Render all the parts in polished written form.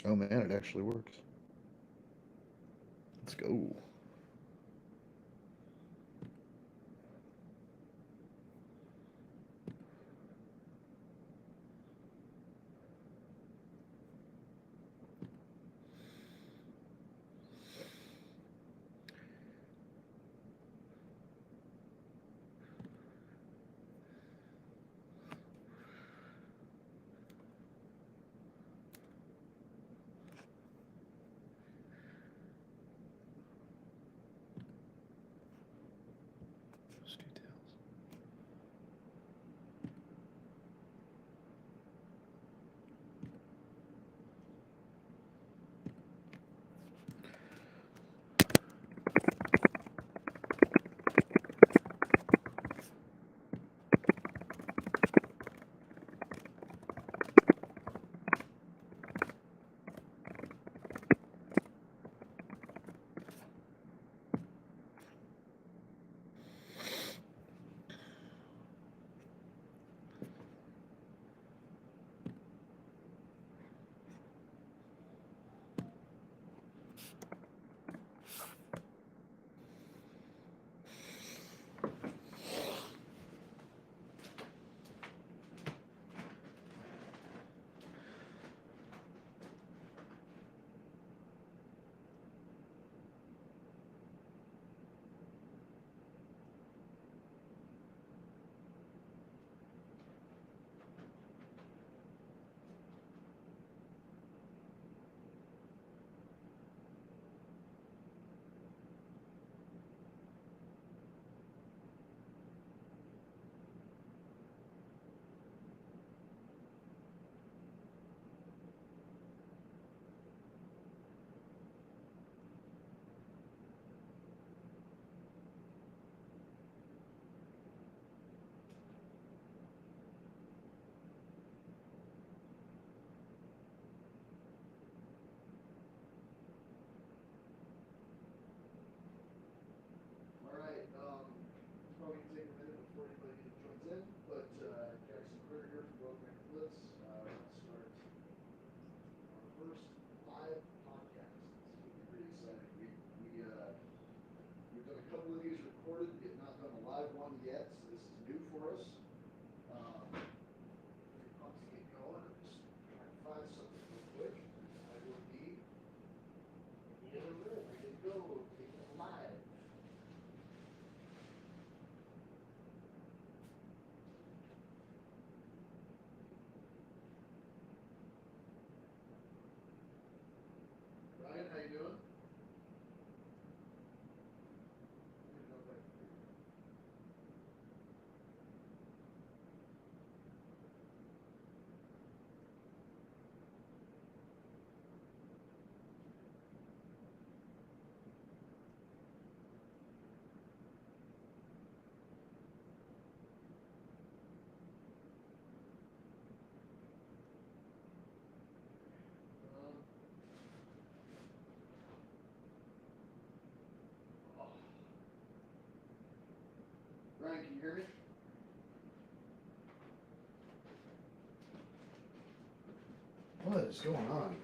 Oh man, it actually works. Let's go. Those details. All right. It's probably going to take a minute before anybody joins in, but Jackson Critter here from Broken Record Blitz. Let's start our first live podcast. This is going to be pretty exciting. We've done a couple of these recorded. We have not done a live one yet, so this is new for us. Pretty pumped to get going. I'm just trying to find something real quick. I will be in the other room, ready to go, taking it live. Ryan, how you doing? Let me know if I can hear you. Um, oh. Ryan, can you hear me? What is going on?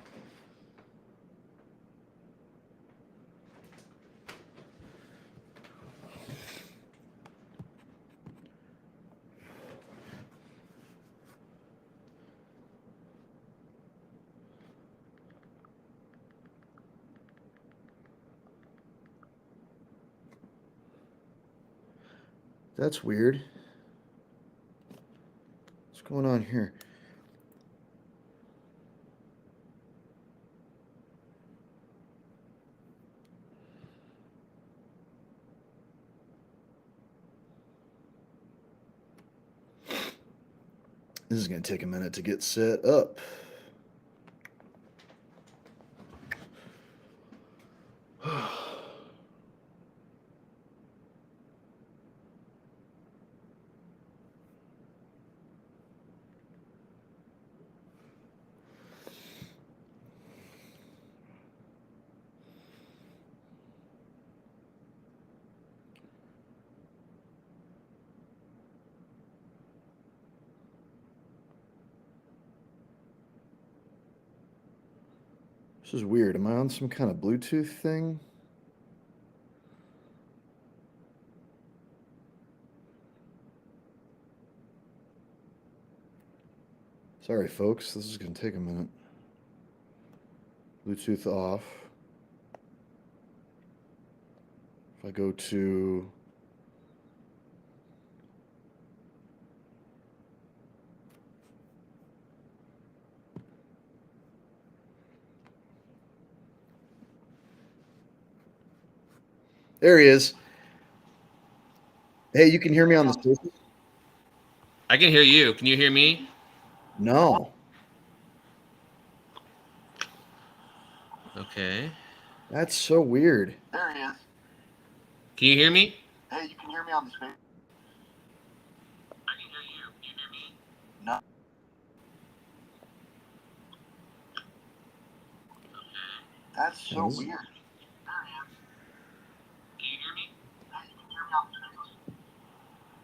That's weird. What's going on here? This is going to take a minute to get set up. This is weird. Am I on some kind of Bluetooth thing? Sorry, folks. This is going to take a minute. Bluetooth off. If I go to... There he is. Hey, you can hear me on the Spaces? I can hear you. Can you hear me? No. Okay. That's so weird. There he is. Can you hear me? Hey, you can hear me on the space? I can hear you. Can you hear me? No. That's so Yes. weird. There he is. Can you hear me? Hey, you can hear me on the space?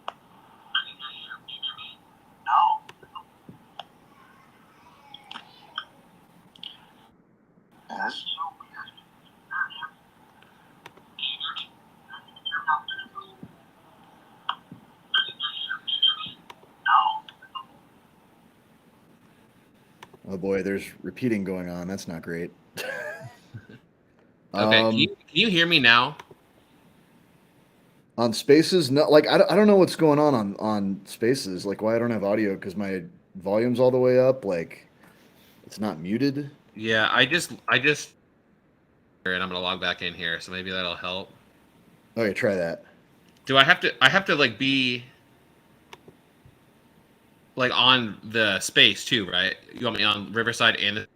I can hear you. Can you hear me? No. That's so weird. There he is. Can you hear me? Hey, you can hear me on the space? I can hear you. Can you hear me? No. Oh boy, there's repeating going on. That's not great. Okay. Can you hear me now? On Spaces, no, like I don't know what's going on Spaces. Like why I don't have audio because my volume's all the way up. Like it's not muted. Yeah, I just and I'm gonna log back in here, so maybe that'll help. Okay, try that. Do I have to like be like on the space too, right? You want me on Riverside and the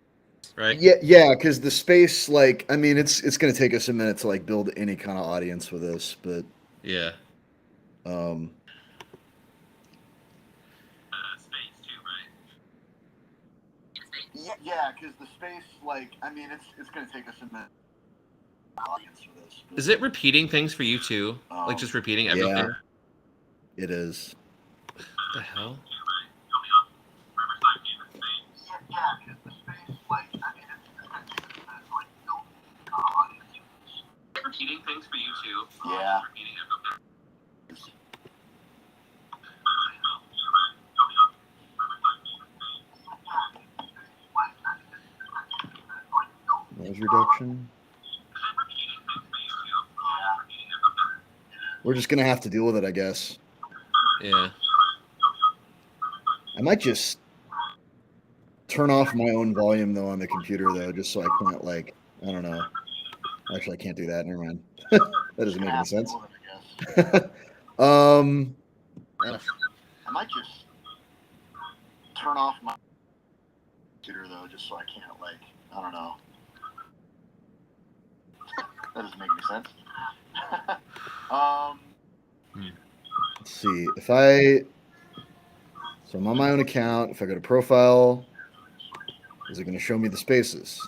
right? Yeah, because the space, like, I mean, it's gonna take us a minute to like build any kind of audience with this, but Yeah. um, Space too, right? Yeah, because the space, like, I mean, it's gonna take us a minute. Audience for this. But, Is it repeating things for you too? Like just repeating everything? yeah, it is. What the hell? yeah, because the space, like, I mean, it's gonna take us a minute to like build audience for this. Repeating things for you too? Yeah. Repeating everything. Noise reduction. We're just gonna have to deal with it, I guess. Yeah. I might just turn off my own volume though on the computer though, just so I can't like I don't know. Actually, I can't do that. Never mind. That doesn't make any sense. um, I might just turn off my computer though, just so I can't like I don't know. That doesn't make any sense. let's see if I. So I'm on my own account. If I go to profile, is it going to show me the spaces?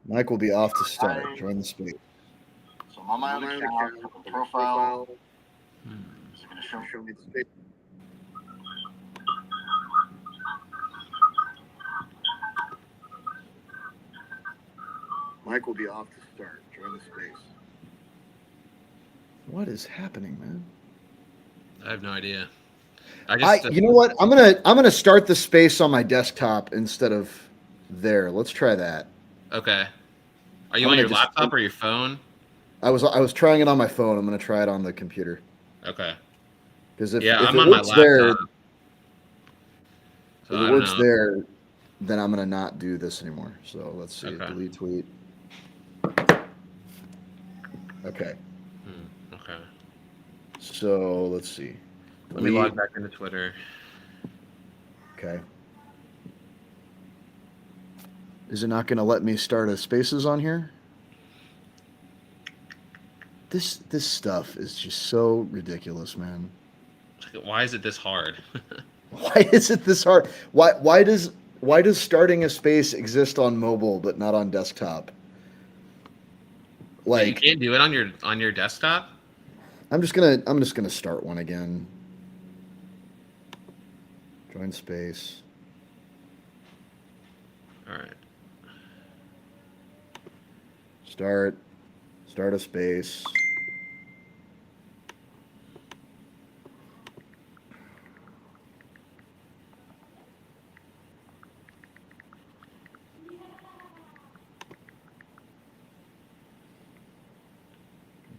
Mike will be off to start. Join the space. So I'm on my own account, profile. Is it going to show me the space? Mike will be off to start. Join the space. What is happening, man? I have no idea. You know what? I'm gonna start the space on my desktop instead of there. Let's try that. Okay. Are you I'm on gonna your just- laptop or your phone? I was trying it on my phone. I'm gonna try it on the computer Okay. because if Yeah, if I'm it on my works there, laptop. So if I it don't works know. there, then I'm gonna not do this anymore. So let's see. Okay. Delete tweet. Okay. Okay. So let's see. Let me log back into Twitter. Okay. Is it not going to let me start a spaces on here? This stuff is just so ridiculous, man. Why is it this hard? Why is it this hard? Why does starting a space exist on mobile but not on desktop? You Like can't do it on your desktop? I'm just gonna start one again. Join space. All right. Start a space.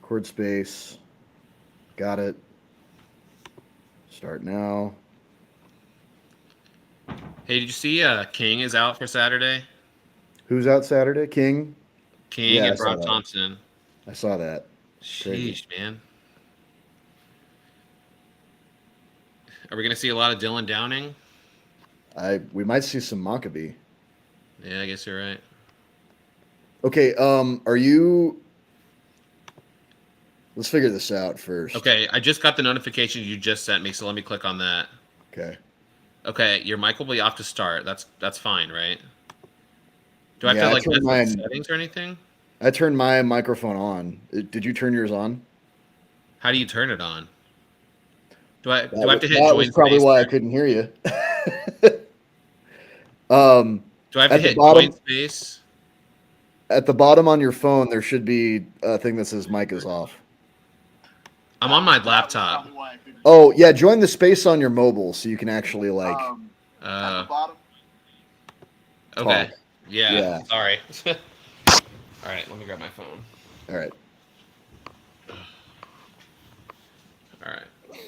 Record space. Got it. Start now. Hey, did you see King is out for Saturday? Who's out Saturday? King? King Yeah, I and saw Rob that. Thompson. I saw that. Crazy. Sheesh, man. Are we gonna see a lot of Dylan Downing? We might see some Maccabee. Yeah, I guess you're right. Okay, are you let's figure this out first. Okay, I just got the notification you just sent me, so let me click on that. Okay. Okay, your mic will be off to start. That's fine, right? Do I have Yeah, to I like turned mess with mine. settings or anything? I turned my microphone on. Did you turn yours on? How do you turn it on? Do I That have to hit that join was probably space? why I couldn't hear you. um, Do I have to at the hit bottom join space? at the bottom on your phone there should be a thing that says mic is off. I'm on my laptop. Oh, yeah, join the space on your mobile so you can actually like At the bottom. Okay. talk. Yeah. Yeah. Sorry. All right, let me grab my phone. All right. All right.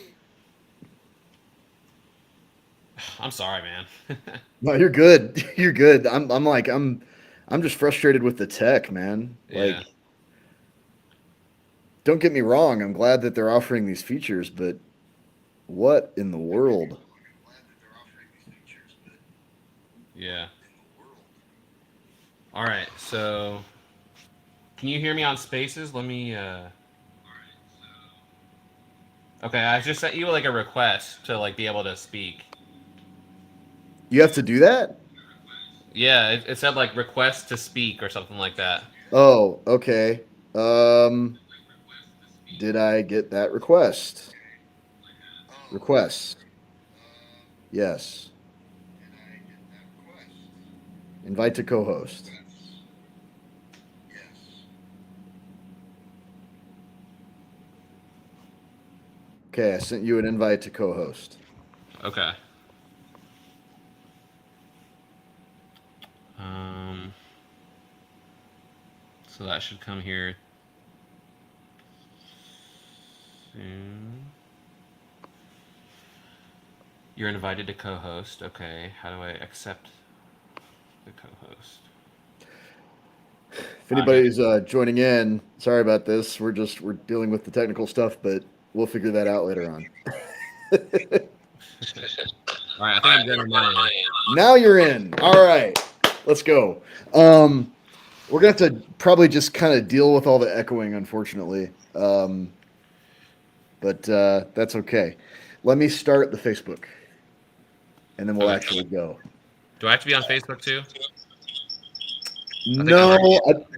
I'm sorry, man. No, you're good. You're good. I'm just frustrated with the tech, man. Like, Yeah. don't get me wrong, I'm glad that they're offering these features, but what in the world? Yeah. All right. So, can you hear me on Spaces? Let me. Okay, I just sent you like a request to like be able to speak. You have to do that? Yeah, it said like request to speak or something like that. Oh, okay. Um, did I get that request? Request. Yes. Invite to co-host. Okay, I sent you an invite to co-host. Okay. Um. So that should come here soon. You're invited to co-host. Okay. How do I accept the co-host? If anybody's joining in, sorry about this. We're dealing with the technical stuff, but we'll figure that out later on. All right. I think I'm good on my end. Now you're in. All right, let's go. We're gonna have to probably just kind of deal with all the echoing, unfortunately. But that's okay. Let me start the Facebook, and then we'll Okay. actually go. Do I have to be on Facebook too? No,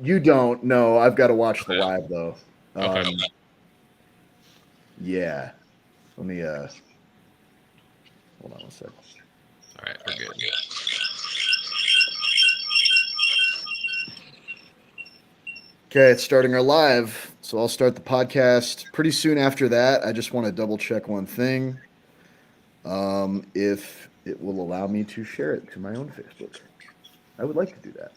you don't. No, I've got to watch the Okay. live though. Okay. Yeah. Let me hold on one second. All right. We're good. Okay, it's starting our live. So I'll start the podcast pretty soon after that. I just want to double check one thing. If it will allow me to share it to my own Facebook. I would like to do that.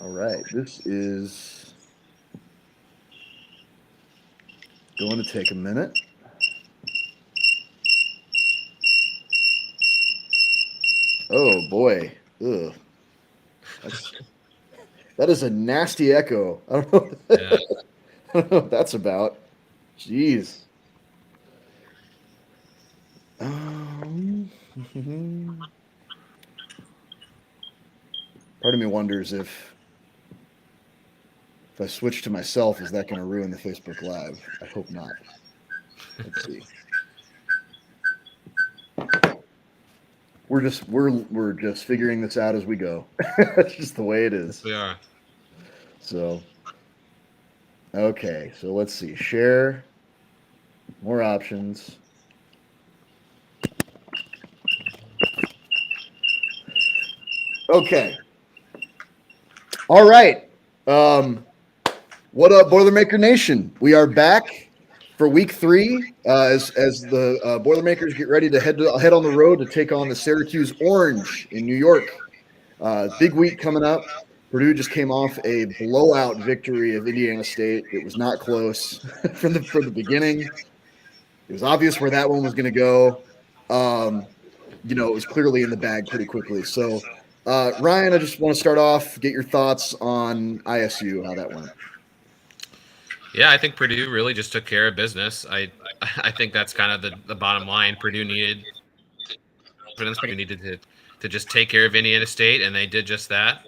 All right, this is going to take a minute. Oh boy. Ugh. That is a nasty echo. I don't know. Yeah. I don't know what that's about. Jeez. Part of me wonders if I switch to myself, is that going to ruin the Facebook Live? I hope not. Let's see. We're just figuring this out as we go. That's just the way it is. We are. So Okay, so let's see. Share, more options. Okay. All right. Um, what up, Boilermaker Nation? We are back for week 3 as the Boilermakers get ready to head on the road to take on the Syracuse Orange in New York. Big week coming up. Purdue just came off a blowout victory of Indiana State. It was not close from the beginning. It was obvious where that one was going to go. Um, it was clearly in the bag pretty quickly. So, Ryan, I just want to start off, get your thoughts on ISU, how that went. Yeah, I think Purdue really just took care of business. I think that's kind of the bottom line. Purdue needed confidence. Purdue needed to just take care of Indiana State, and they did just that.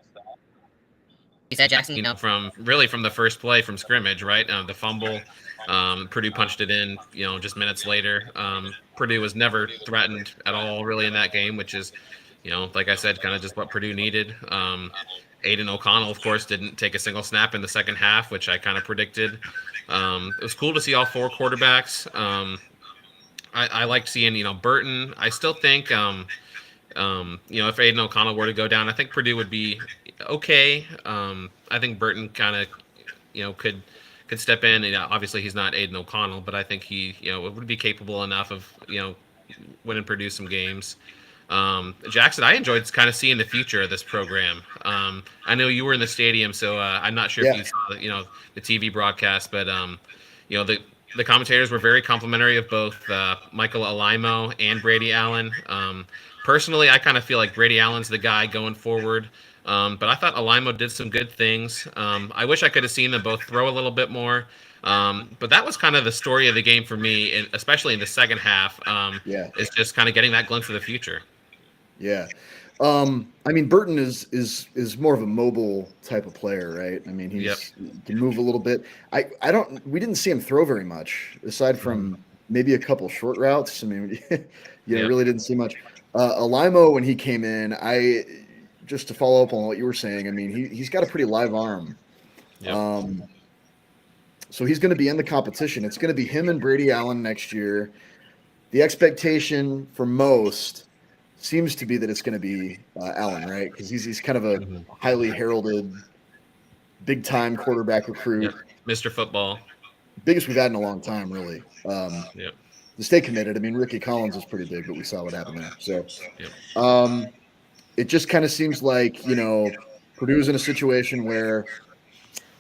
You said, Jackson, From the first play from scrimmage, right? The fumble, Purdue punched it in, just minutes later. Purdue was never threatened at all, really, in that game, which is, like I said, kind of just what Purdue needed. Aiden O'Connell, of course, didn't take a single snap in the second half, which I kind of predicted. It was cool to see all 4 quarterbacks. I liked seeing, Burton. I still think, if Aiden O'Connell were to go down, I think Purdue would be okay. I think Burton kind of, could step in. Obviously, he's not Aiden O'Connell, but I think he, would be capable enough of, winning Purdue some games. Jackson, I enjoyed kind of seeing the future of this program. I know you were in the stadium, so I'm not sure if you saw, the TV broadcast, but the commentators were very complimentary of both Michael Alaimo and Brady Allen. Personally, I kind of feel like Brady Allen's the guy going forward, but I thought Alaimo did some good things. I wish I could have seen them both throw a little bit more. But that was kind of the story of the game for me, and especially in the second half. Is just kind of getting that glimpse of the future. Yeah. Burton is more of a mobile type of player, right? I mean, he can move a little bit. We didn't see him throw very much aside from maybe a couple short routes. I mean, really didn't see much. Alaimo, when he came in, just to follow up on what you were saying, I mean, he's got a pretty live arm. Yep. So he's going to be in the competition. It's going to be him and Brady Allen next year. The expectation for most seems to be that it's going to be Allen, right? Because he's kind of a highly heralded, big-time quarterback recruit. Yep. Mr. Football. Biggest we've had in a long time, really. To stay committed. I mean, Ricky Collins was pretty big, but we saw what happened there. So it just kind of seems like, Purdue's in a situation where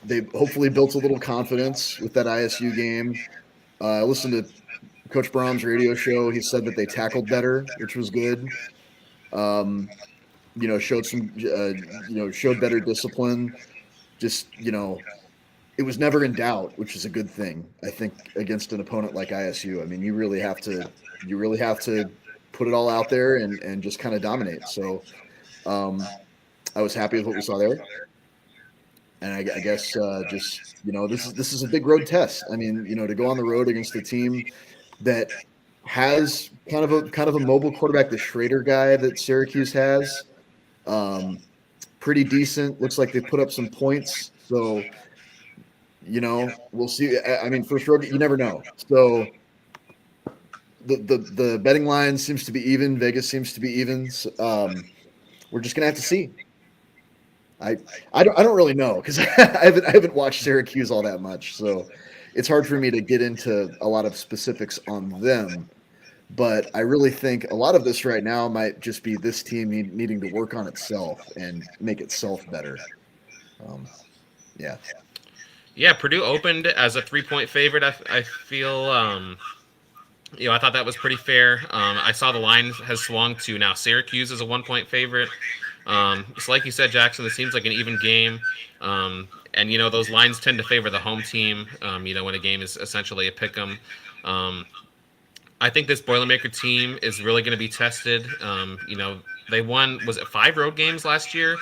they hopefully built a little confidence with that ISU game. I listened to Coach Brahm's radio show. He said that they tackled better, which was good. Showed some, showed better discipline. Just, it was never in doubt, which is a good thing, I think, against an opponent like ISU. I mean, you really have to put it all out there and just kind of dominate. So I was happy with what we saw there. And I guess this is a big road test. I mean, to go on the road against a team that has kind of a mobile quarterback, the Schrader guy that Syracuse has, pretty decent. Looks like they put up some points. So, we'll see. I mean, first road, you never know. So the betting line seems to be even. Vegas seems to be even. We're just gonna have to see. I don't really know because I haven't watched Syracuse all that much, so it's hard for me to get into a lot of specifics on them. But I really think a lot of this right now might just be this team needing to work on itself and make itself better. Yeah, Purdue opened as a 3-point favorite. I feel, I thought that was pretty fair. I saw the line has swung to now Syracuse is a 1-point favorite. So like you said, Jackson, it seems like an even game. And, those lines tend to favor the home team, when a game is essentially a pick 'em. I think this Boilermaker team is really going to be tested. They won, was it 5 road games last year?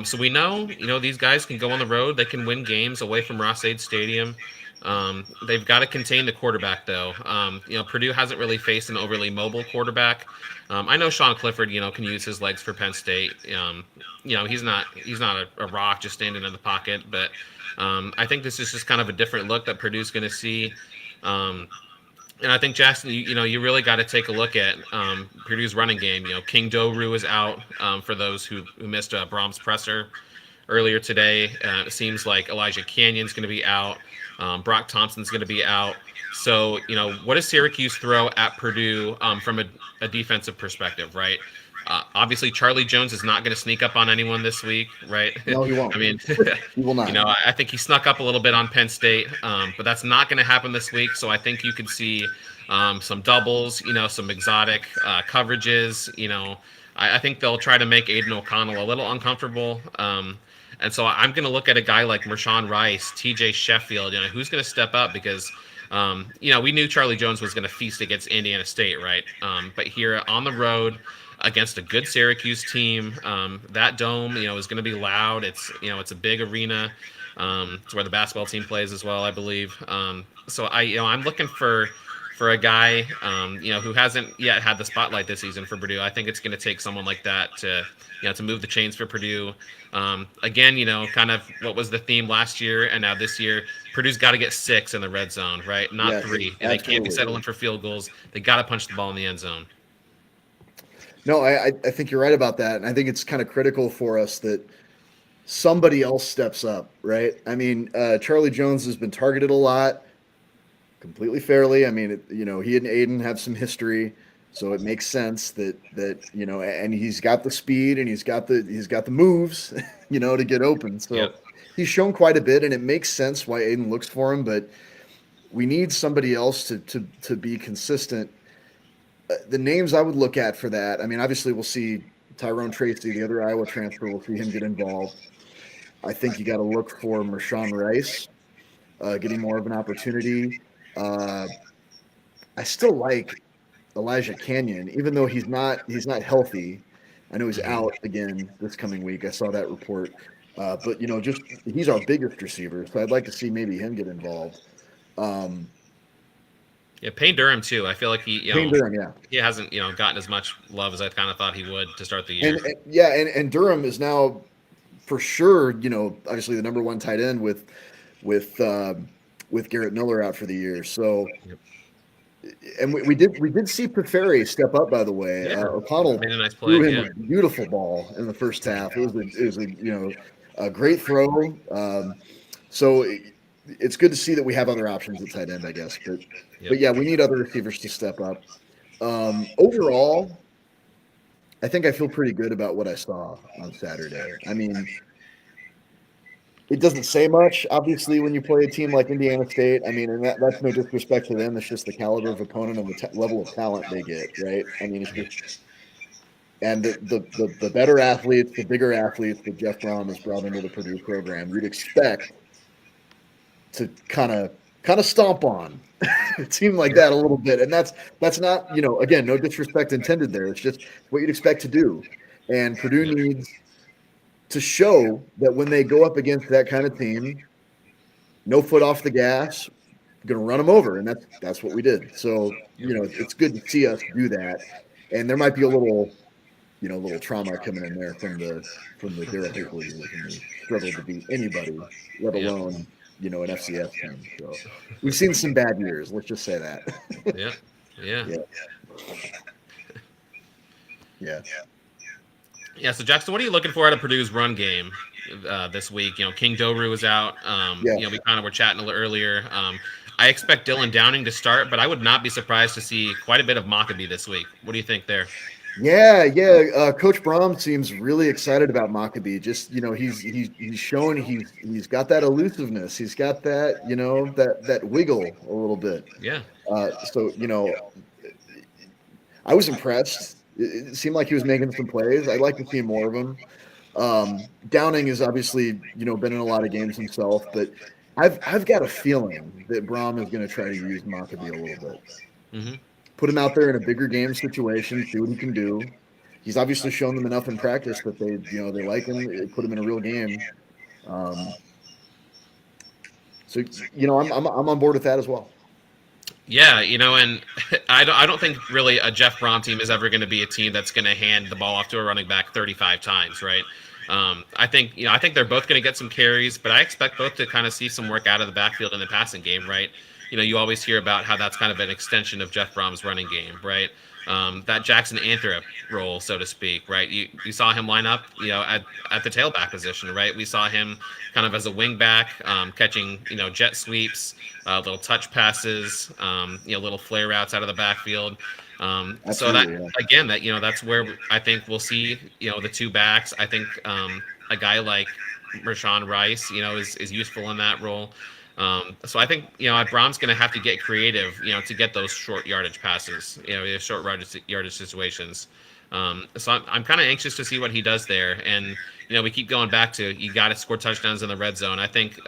So we know, these guys can go on the road. They can win games away from Ross-Ade Stadium. They've got to contain the quarterback, though. Purdue hasn't really faced an overly mobile quarterback. I know Sean Clifford, can use his legs for Penn State. He's not a rock just standing in the pocket, but I think this is just kind of a different look that Purdue's going to see. And I think, Jackson, you really got to take a look at Purdue's running game. King Doru is out for those who missed Brahms' presser earlier today. It seems like Elijah Canyon's going to be out. Brock Thompson's going to be out. So, what does Syracuse throw at Purdue from a defensive perspective, right? Obviously, Charlie Jones is not going to sneak up on anyone this week, right? No, he won't. I mean, he will not. I think he snuck up a little bit on Penn State, but that's not going to happen this week. So I think you could see some doubles, some exotic coverages. I think they'll try to make Aiden O'Connell a little uncomfortable. And so I'm going to look at a guy like Mershawn Rice, TJ Sheffield, who's going to step up because, we knew Charlie Jones was going to feast against Indiana State, right? But here on the road against a good Syracuse team, that dome, is going to be loud. It's a big arena. It's where the basketball team plays as well, I believe. So I'm looking for a guy, who hasn't yet had the spotlight this season for Purdue. I think it's going to take someone like that to move the chains for Purdue. Again, kind of what was the theme last year and now this year, Purdue's got to get 6 in the red zone, right? Not 3. And they can't be settling for field goals. They got to punch the ball in the end zone. No, I think you're right about that. And I think it's kind of critical for us that somebody else steps up, right? I mean, Charlie Jones has been targeted a lot, completely fairly. I mean, he and Aiden have some history, so it makes sense that and he's got the speed and he's got the moves, to get open. So Yep. He's shown quite a bit, and it makes sense why Aiden looks for him. But we need somebody else to be consistent. The names I would look at for that, I mean, obviously we'll see Tyrone Tracy, the other Iowa transfer, we'll see him get involved. I think you got to look for Mershawn Rice, getting more of an opportunity. I still like Elijah Canyon, even though he's not healthy. I know he's out again this coming week. I saw that report. But just he's our biggest receiver, so I'd like to see maybe him get involved. Yeah, Payne Durham too. I feel like he hasn't gotten as much love as I kind of thought he would to start the year. And Durham is now for sure, obviously the number 1 tight end with Garrett Miller out for the year. So, and we did see Peferi step up, by the way. Yeah. O'Connell made a nice play. threw him a beautiful ball in the first half. It was a great throw. So it's good to see that we have other options at tight end, I guess. But yeah, we need other receivers to step up. Overall, I think I feel pretty good about what I saw on Saturday. I mean, it doesn't say much, obviously, when you play a team like Indiana State. I mean, and that's no disrespect to them. It's just the caliber of opponent and the level of talent they get, right? I mean, it's just and the better athletes, the bigger athletes that Jeff Brom has brought into the Purdue program, you'd expect to kind of stomp on. It seemed like that a little bit, and that's not again, no disrespect intended there. It's just what you'd expect to do, and Purdue needs to show that when they go up against that kind of team, no foot off the gas, going to run them over, and that's what we did. So it's good to see us do that, and there might be a little trauma coming in there from the Daryl Hickley, who struggled to beat anybody, let alone an FCS team. So we've seen some bad years. Let's just say that. Yeah. So Jackson, what are you looking for out of Purdue's run game this week? King Doru is out. We kind of were chatting a little earlier. I expect Dylan Downing to start, but I would not be surprised to see quite a bit of Mockabee this week. What do you think there? Yeah. Coach Brom seems really excited about Mockabee. Just he's showing he's got that elusiveness. He's got that that wiggle a little bit. Yeah. So I was impressed. It seemed like he was making some plays. I'd like to see more of him. Downing has obviously been in a lot of games himself, but I've got a feeling that Brom is going to try to use Mockabee a little bit. Mm-hmm. Put him out there in a bigger game situation, see what he can do. He's obviously shown them enough in practice that they like him. They put him in a real game. So I'm on board with that as well. Yeah, and I don't think really a Jeff Brom team is ever going to be a team that's going to hand the ball off to a running back 35 times, right? I think they're both going to get some carries, but I expect both to kind of see some work out of the backfield in the passing game, right? You always hear about how that's kind of an extension of Jeff Brom's running game, right? That Jackson Anthrop role, so to speak, right? You saw him line up, at the tailback position, right? We saw him kind of as a wing back, catching, jet sweeps, little touch passes, little flare routes out of the backfield. So that Absolutely, yeah. again, that's where I think we'll see, the two backs. I think a guy like Rashawn Rice, is useful in that role. So I think Brom's going to have to get creative, to get those short yardage passes, short yardage situations. So I'm kind of anxious to see what he does there, and we keep going back to you got to score touchdowns in the red zone. I think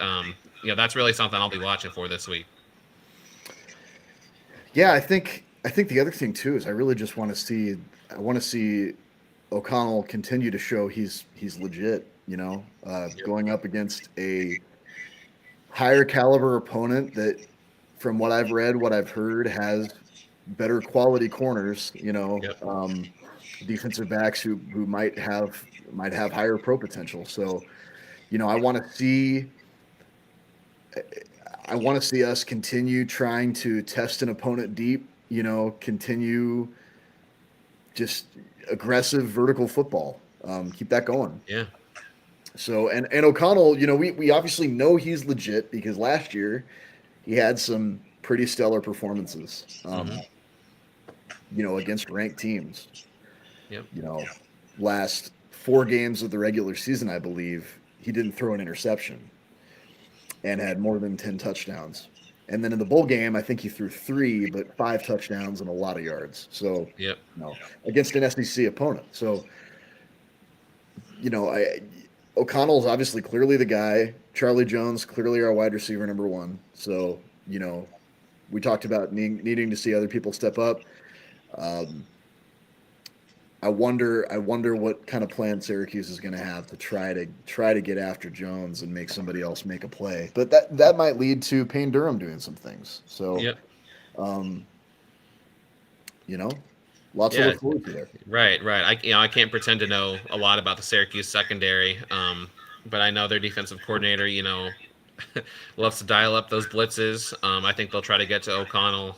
that's really something I'll be watching for this week. Yeah, I think the other thing too is I really just want to see O'Connell continue to show he's legit. Going up against a higher caliber opponent that, from what I've read, what I've heard, has better quality corners. Yep. Defensive backs who might have higher pro potential. So, I want to see us continue trying to test an opponent deep. Continue just aggressive vertical football. Keep that going. Yeah. So and O'Connell, we obviously know he's legit because last year he had some pretty stellar performances. Against ranked teams. Yep. Last 4 games of the regular season, I believe, he didn't throw an interception and had more than 10 touchdowns. And then in the bowl game, I think he threw 3, but 5 touchdowns and a lot of yards. So, Yep. Against an SEC opponent. So, O'Connell's obviously clearly the guy. Charlie Jones, clearly our wide receiver number 1. So, we talked about needing to see other people step up. I wonder what kind of plan Syracuse is going to have to try to get after Jones and make somebody else make a play. But that might lead to Payne Durham doing some things. So, Yep. Lots to look forward to there. Right. I can't pretend to know a lot about the Syracuse secondary, but I know their defensive coordinator, loves to dial up those blitzes. I think they'll try to get to O'Connell.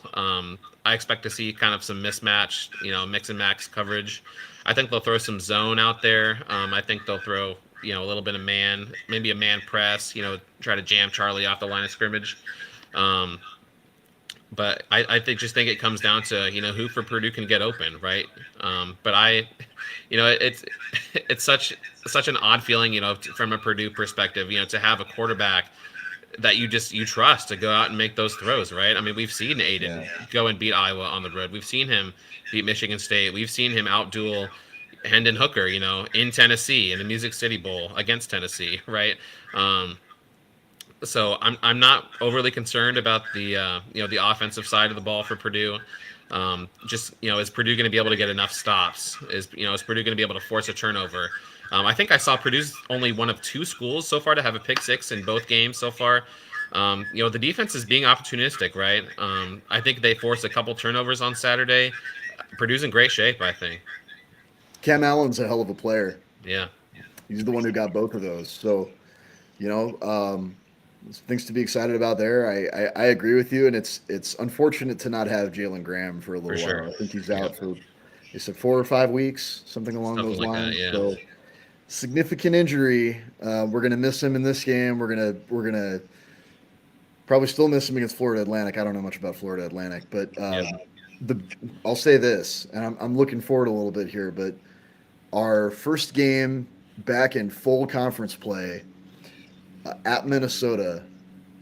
I expect to see kind of some mismatch, mix and max coverage. I think they'll throw some zone out there. I think they'll throw, a little bit of man, maybe a man press, try to jam Charlie off the line of scrimmage. But I think it comes down to, who for Purdue can get open, right? But it's such an odd feeling, from a Purdue perspective, to have a quarterback that you trust to go out and make those throws, right? I mean, we've seen Aiden go and beat Iowa on the road. We've seen him beat Michigan State. We've seen him outduel Hendon Hooker, in Tennessee in the Music City Bowl against Tennessee, right? So I'm not overly concerned about the the offensive side of the ball for Purdue. Is Purdue going to be able to get enough stops? Is Purdue going to be able to force a turnover? I think I saw Purdue's only one of 2 schools so far to have a pick 6 in both games so far. The defense is being opportunistic, right? I think they forced a couple turnovers on Saturday. Purdue's in great shape, I think. Cam Allen's a hell of a player. Yeah. He's the one who got both of those. So, things to be excited about there. I agree with you, and it's unfortunate to not have Jalen Graham for a little For while. sure. I think he's out for, they said 4 or 5 weeks, something along Something those like lines. that, yeah. So significant injury. We're gonna miss him in this game. We're gonna probably still miss him against Florida Atlantic. I don't know much about Florida Atlantic, but I'll say this, and I'm looking forward a little bit here, but our first game back in full conference play at Minnesota,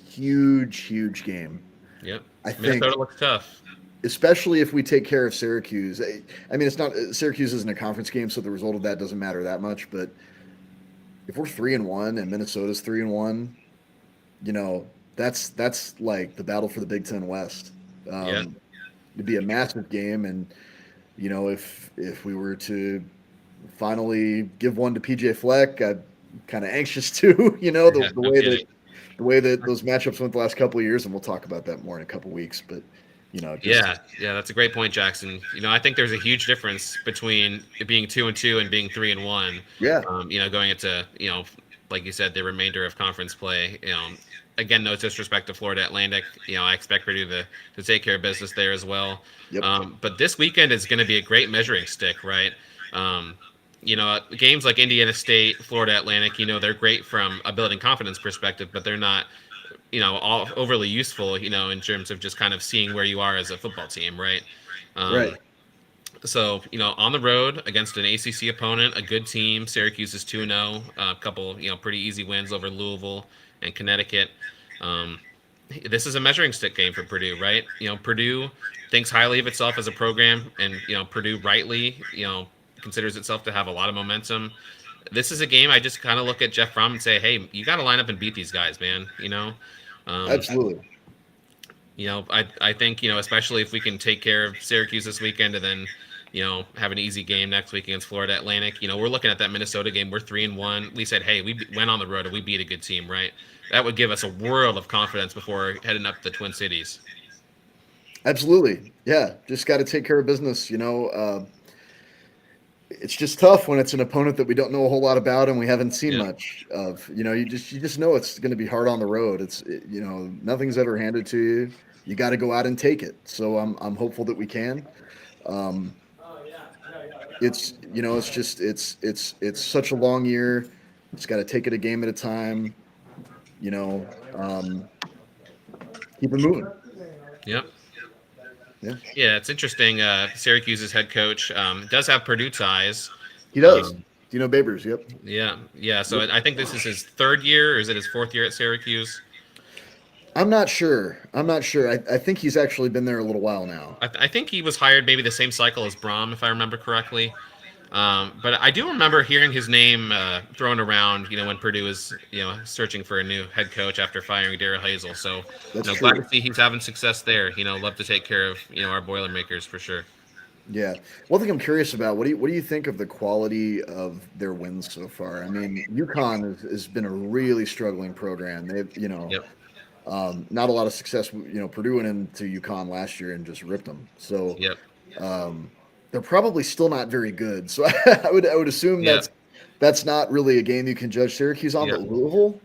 huge game. Yep. I think Minnesota looks tough. especially if we take care of Syracuse. I mean, it's not Syracuse isn't a conference game, so the result of that doesn't matter that much. But if we're 3-1 and Minnesota's 3-1, that's like the battle for the Big Ten West. It'd be a massive game, and if we were to finally give one to PJ Fleck, I'm kind of anxious too. The way that the way that those matchups went the last couple of years, and we'll talk about that more in a couple of weeks. But just, Yeah, that's a great point, Jackson. I think there's a huge difference between it being 2-2 and being 3-1. yeah, Going into like you said, the remainder of conference play. Again, no disrespect to Florida Atlantic. I expect Purdue to take care of business there as well. Yep. But this weekend is going to be a great measuring stick, right? Games like Indiana State, Florida Atlantic, they're great from a building confidence perspective, but they're not, all overly useful, in terms of just kind of seeing where you are as a football team, right? Right. So, on the road against an ACC opponent, a good team, Syracuse is 2-0, a couple, pretty easy wins over Louisville and Connecticut. This is a measuring stick game for Purdue, right? Purdue thinks highly of itself as a program, and, Purdue rightly, considers itself to have a lot of momentum. This is a game I just kind of look at Jeff Fromm and say, hey, you got to line up and beat these guys, man. Absolutely. I think, especially if we can take care of Syracuse this weekend and then, have an easy game next week against Florida Atlantic. We're looking at that Minnesota game. We're 3-1. We said, hey, we went on the road and we beat a good team, right? That would give us a world of confidence before heading up to the Twin Cities. Absolutely. Yeah. Just got to take care of business. It's just tough when it's an opponent that we don't know a whole lot about and we haven't seen much of. You just know it's going to be hard on the road. Nothing's ever handed to you. You got to go out and take it. So I'm hopeful that we can. It's such a long year. Just got to take it a game at a time. Keep it moving. Yep. Yeah, it's interesting. Syracuse's head coach does have Purdue ties. He does. Dino Babers, yep. Yeah. So I think this is his third year, or is it his fourth year at Syracuse? I'm not sure. I think he's actually been there a little while now. I think he was hired maybe the same cycle as Brom, if I remember correctly. But I do remember hearing his name thrown around, when Purdue was, searching for a new head coach after firing Darrell Hazel. So, glad to see he's having success there. Love to take care of, our Boilermakers for sure. Yeah. One thing I'm curious about, what do you think of the quality of their wins so far? I mean, UConn has been a really struggling program. They've, not a lot of success. Purdue went into UConn last year and just ripped them. So, they're probably still not very good. So I would assume that's not really a game you can judge Syracuse on. But Louisville,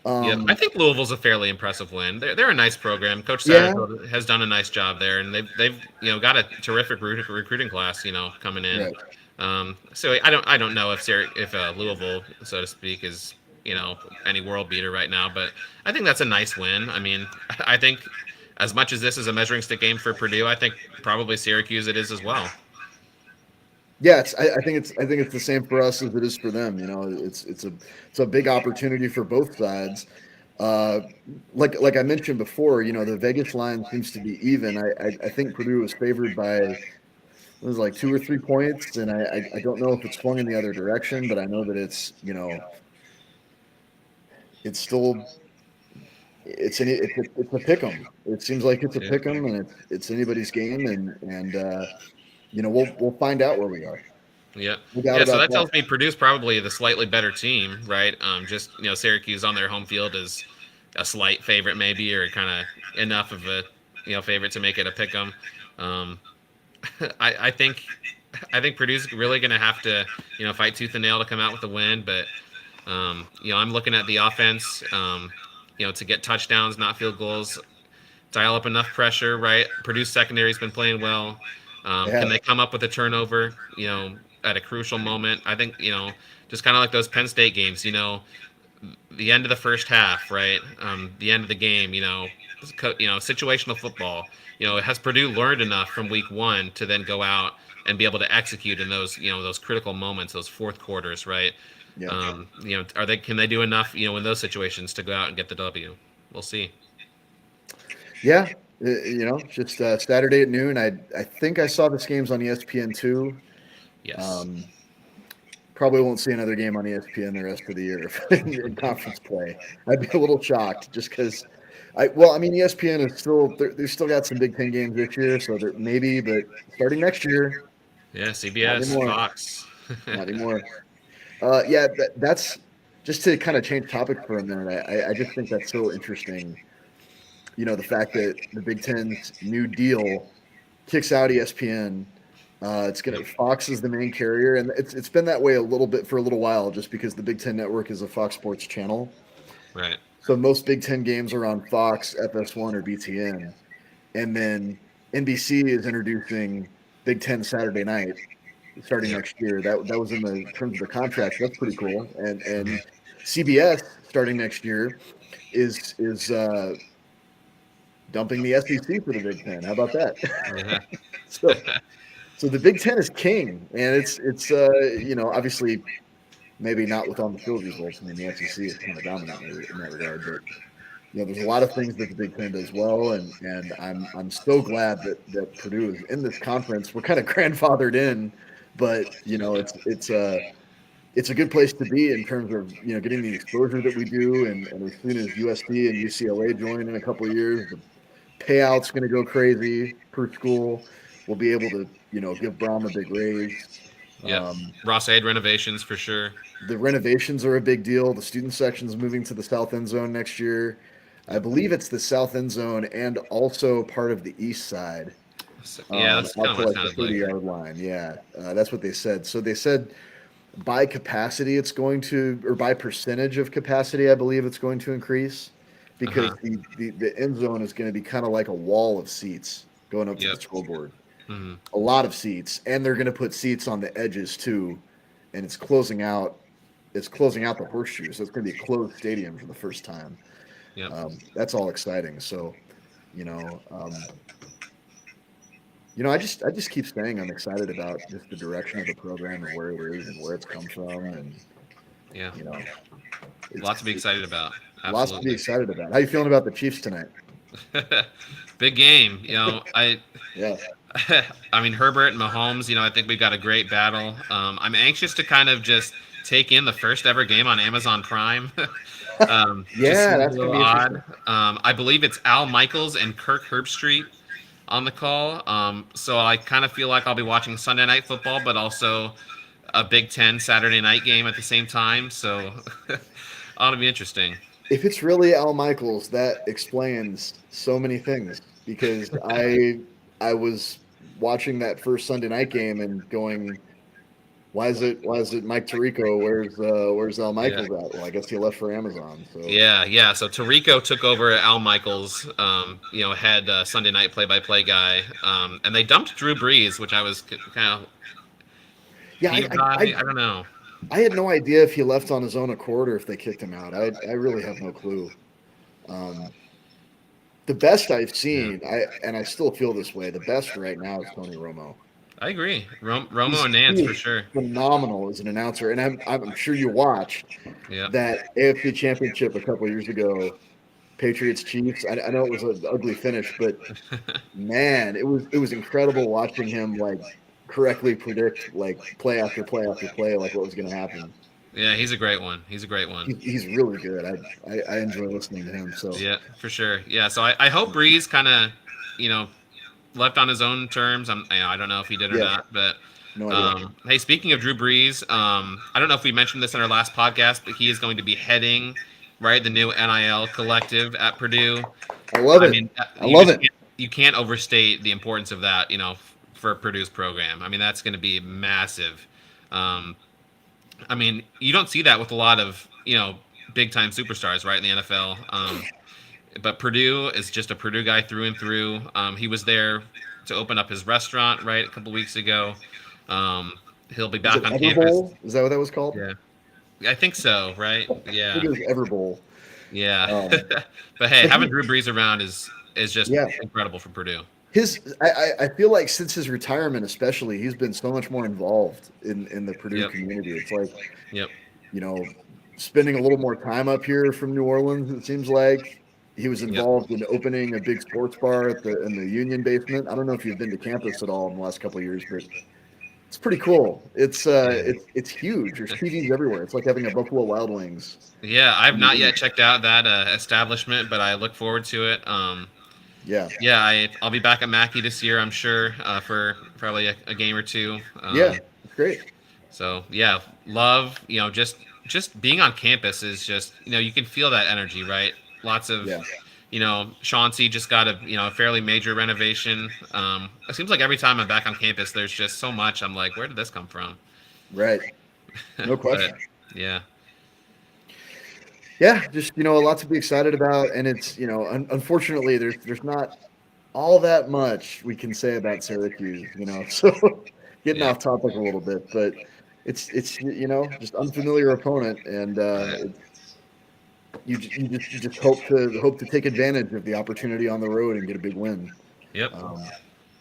I think Louisville's a fairly impressive win. They're a nice program. Coach Satterfield has done a nice job there, and they've got a terrific recruiting class, coming in. Right. So I don't know if Louisville, so to speak, is any world beater right now, but I think that's a nice win. I mean, I think as much as this is a measuring stick game for Purdue, I think probably Syracuse it is as well. Yeah, I think it's the same for us as it is for them. It's a big opportunity for both sides. Like I mentioned before, the Vegas line seems to be even. I think Purdue was favored by it was like 2 or 3 points, and I don't know if it's swung in the other direction, but I know that it's it's still it's a pick'em. It seems like it's a pick'em, and it's anybody's game, and we'll find out where we are. Yeah. So that tells me Purdue's probably the slightly better team, right? Just Syracuse on their home field is a slight favorite, maybe, or kind of enough of a favorite to make it a pick'em. I think Purdue's really going to have to fight tooth and nail to come out with a win, but I'm looking at the offense, to get touchdowns, not field goals, dial up enough pressure, right? Purdue's secondary's been playing well. Can they come up with a turnover, at a crucial moment? I think, just kind of like those Penn State games, the end of the first half, right? The end of the game, situational football. Has Purdue learned enough from week 1 to then go out and be able to execute in those, those critical moments, those fourth quarters, right? Yeah. Can they do enough, in those situations to go out and get the W? We'll see. Yeah. Just Saturday at noon. I think I saw this game's on ESPN2. Yes. Probably won't see another game on ESPN the rest of the year in conference play. I'd be a little shocked just because ESPN is they've still got some Big Ten games this year, so maybe, but starting next year. Yeah, CBS, Fox. Not anymore. That's just to kind of change topic for a minute, I just think that's so interesting. The fact that the Big Ten's new deal kicks out ESPN. It's gonna Fox is the main carrier, and it's been that way a little bit for a little while, just because the Big Ten Network is a Fox Sports channel. Right. So most Big Ten games are on Fox, FS1, or BTN, and then NBC is introducing Big Ten Saturday Night starting next year. That was in the terms of the contract. That's pretty cool. And CBS starting next year is dumping the SEC for the Big Ten. How about that? Yeah. So the Big Ten is king, and it's obviously maybe not with on-the-field results. I mean, the SEC is kind of dominant in that regard, but there's a lot of things that the Big Ten does well, and I'm so glad that Purdue is in this conference. We're kind of grandfathered in, but it's a good place to be in terms of getting the exposure that we do, and as soon as USC and UCLA join in a couple of years, the payout's going to go crazy per school. We'll be able to give Braum a big raise. Yeah. Ross-Ade renovations for sure. The renovations are a big deal. The student section's moving to the south end zone next year. I believe it's the south end zone and also part of the east side. Yeah, that's kind of what it the sounded like. 30-yard line. Yeah, that's what they said. So they said by capacity it's going to, or by percentage of capacity, I believe it's going to increase, because the end zone is going to be kind of like a wall of seats going up to the scoreboard. Mm-hmm. A lot of seats, and they're going to put seats on the edges too, and it's closing out the horseshoe, so it's going to be a closed stadium for the first time. Yeah. That's all exciting. So, I just keep saying I'm excited about just the direction of the program and where it is and where it's come from, and Yeah. it's- Lots to be excited about. Lots to be excited about. How you feeling about the Chiefs tonight? Big game. Yeah. I mean, Herbert and Mahomes, I think we've got a great battle. I'm anxious to kind of just take in the first ever game on Amazon Prime. Yeah, that's a going little to be odd. I believe it's Al Michaels and Kirk Herbstreit on the call. So I kind of feel like I'll be watching Sunday Night Football, but also a Big Ten Saturday night game at the same time. So ought to be interesting. If it's really Al Michaels, that explains so many things, because I was watching that first Sunday night game and going, why is it Mike Tirico? Where's Al Michaels at? Well, I guess he left for Amazon. So Yeah. So Tirico took over Al Michaels, head Sunday night play-by-play guy, and they dumped Drew Brees, which I was kind of I don't know. I had no idea if he left on his own accord or if they kicked him out. I really have no clue. The best I've seen, and I still feel this way, the best right now is Tony Romo. I agree. Romo and Nance for sure. Phenomenal as an announcer, and I'm sure you watched that AFC Championship a couple years ago, Patriots Chiefs. I know it was an ugly finish, but man, it was incredible watching him correctly predict play after play after play what was going to happen. Yeah, he's a great one. He's really good. I enjoy listening to him. So yeah, for sure. Yeah, so I hope Breeze kind of left on his own terms. I don't know if he did or not, but no idea. Hey, speaking of Drew Brees, I don't know if we mentioned this in our last podcast, but he is going to be heading the new NIL collective at Purdue. I love it. I love it. You can't overstate the importance of that, for Purdue's program. I mean, that's going to be massive. I mean, you don't see that with a lot of big time superstars, right, in the NFL. But Purdue is just a Purdue guy through and through. He was there to open up his restaurant, right, a couple weeks ago. He'll be back on campus. Is that what that was called? Yeah, I think so, right? Yeah. I think it was Everbowl. Yeah. But hey, having Drew Brees around is just incredible for Purdue. I feel like since his retirement, especially, he's been so much more involved in the Purdue community. It's spending a little more time up here from New Orleans. It seems like he was involved in opening a big sports bar in the Union basement. I don't know if you've been to campus at all in the last couple of years, but it's pretty cool. It's huge. There's TVs everywhere. It's like having a Buffalo Wild Wings. Yeah, I've not yet checked out that establishment, but I look forward to it. I'll be back at Mackey this year, I'm sure, for probably a game or two. It's great. So love, just just being on campus is just, you can feel that energy, right? Lots of, Yeah. Chauncey just got a fairly major renovation. It seems like every time I'm back on campus, there's just so much. I'm like, where did this come from? Right. No But question. yeah, Yeah, just a lot to be excited about, and it's unfortunately there's not all that much we can say about Syracuse, so getting yeah, off topic a little bit, but it's just unfamiliar opponent, and you just hope to take advantage of the opportunity on the road and get a big win. yep, Um,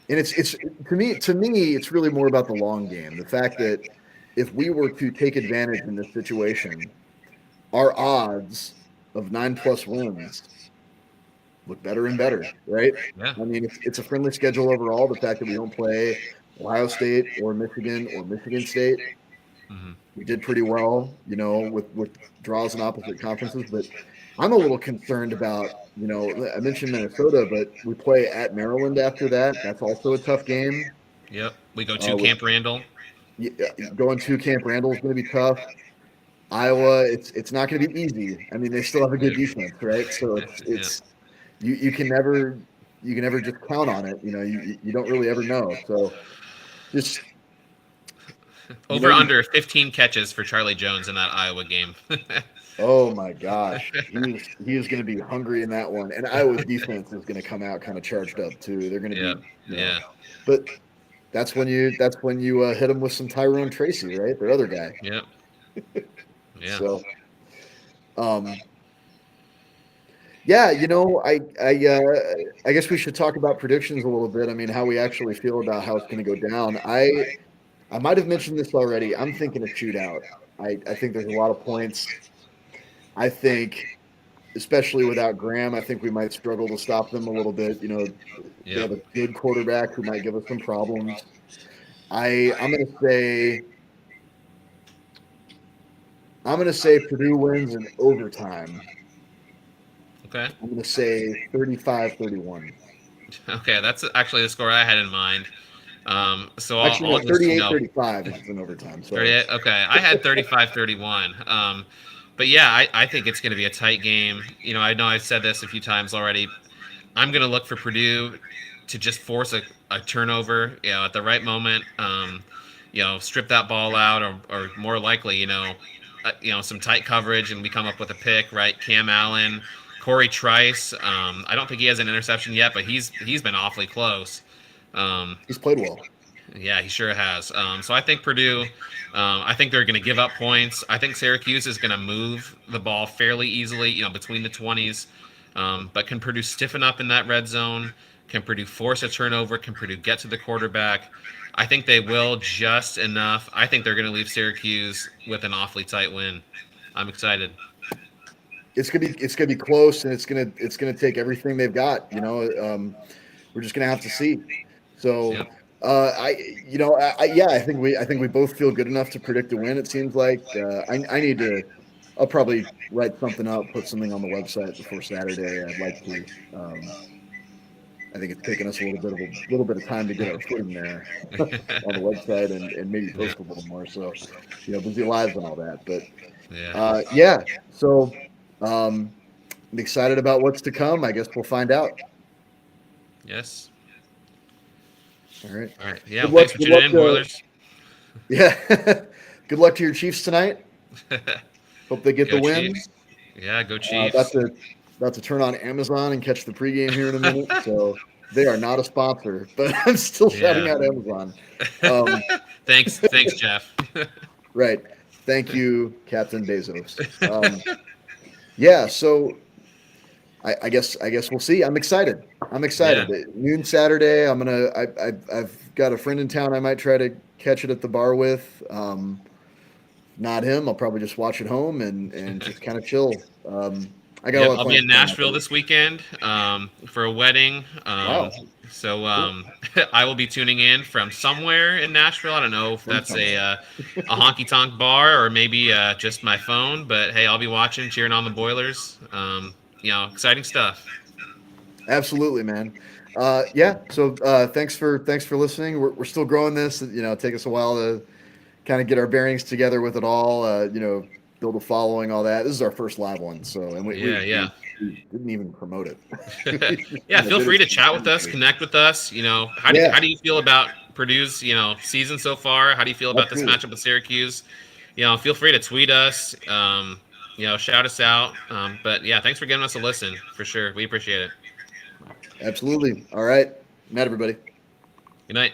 and it's to me it's really more about the long game. The fact that if we were to take advantage in this situation, our odds of 9+ wins look better and better, right? yeah, I mean, it's a friendly schedule overall. The fact that we don't play Ohio State or Michigan State, hmm we did pretty well, with draws in opposite conferences. But I'm a little concerned about, I mentioned Minnesota, but we play at Maryland after that. That's also a tough game. yep. We go to With Camp Randall. going to Camp Randall is going to be tough. Iowa, it's not going to be easy. I mean, they still have a good Yeah, defense, right? So it's yeah. it's you can never just count on it. You don't really ever know. So just Over you under 15 catches for Charlie Jones in that Iowa game. oh my gosh, he is going to be hungry in that one, and Iowa's defense is going to come out kind of charged up too. They're going to Yeah, be yeah, but that's when you hit them with some Tyrone Tracy, right? Their other guy. yeah, yeah. So um, yeah, I guess we should talk about predictions a little bit. I mean, how we actually feel about how it's going to go down. I might have mentioned this already. I'm thinking a shootout. I think there's a lot of points. I think, especially without Graham, I think we might struggle to stop them a little bit. They Yeah. have a good quarterback who might give us some problems. I'm gonna say Purdue wins in overtime. Okay. I'm gonna say 35-31. Okay. That's actually the score I had in mind. So Actually, I'll no, just, 38-35 if it's in overtime. Sorry. 38. Okay. I had 35-31. But yeah, I think it's going to be a tight game. I know I've said this a few times already. I'm going to look for Purdue to just force a turnover, at the right moment. Strip that ball out, or more likely, some tight coverage, and we come up with a pick, right? Cam Allen, Corey Trice. I don't think he has an interception yet, but he's been awfully close. He's played well. Yeah, he sure has. So I think Purdue. I think they're going to give up points. I think Syracuse is going to move the ball fairly easily, between the 20s. But can Purdue stiffen up in that red zone? Can Purdue force a turnover? Can Purdue get to the quarterback? I think they will just enough. I think they're going to leave Syracuse with an awfully tight win. I'm excited. It's gonna be close, and it's gonna take everything they've got. We're just gonna have to see. So, Yep. yeah, I think we both feel good enough to predict a win. It seems like I need to. I'll probably write something up, put something on the website before Saturday. I'd like to. I think it's taken us a little bit of time to get our footing there on the website and maybe Yeah. post a little more. So, busy lives and all that. But Yeah. yeah, so I'm excited about what's to come. I guess we'll find out. Yes. All right. All right. Yeah. Good Well, thanks luck. for Good tuning luck in, to Boilers. yeah. Good luck to your Chiefs tonight. Hope they get Go the win. Chiefs. Yeah. Go About Chiefs. to turn on Amazon and catch the pregame here in a minute. So they are not a sponsor, but I'm still shouting Yeah. out Amazon. Um, Thanks, Jeff. right. Thank you, Captain Bezos. Yeah. So I guess we'll see. I'm excited. Noon Saturday. I've got a friend in town. I might try to catch it at the bar with. Not him. I'll probably just watch at home and just kind of chill. I got a Yep, lot of I'll be plans in coming up. Nashville this weekend for a wedding. Wow. So I will be tuning in from somewhere in Nashville. I don't know if that's a honky tonk bar or maybe just my phone, but hey, I'll be watching, cheering on the Boilers. Exciting stuff. Absolutely, man. Yeah. So thanks for listening. We're still growing this. Take us a while to kind of get our bearings together with it all. build a following, all that. This is our first live one, so and we didn't even promote it. Yeah, feel free to chat with us, connect with us. How do you feel about Purdue's season so far? How do you feel about this matchup with Syracuse? Feel free to tweet us. Shout us out. But yeah, thanks for giving us a listen for sure. We appreciate it. Absolutely. All right. Night, everybody. Good night.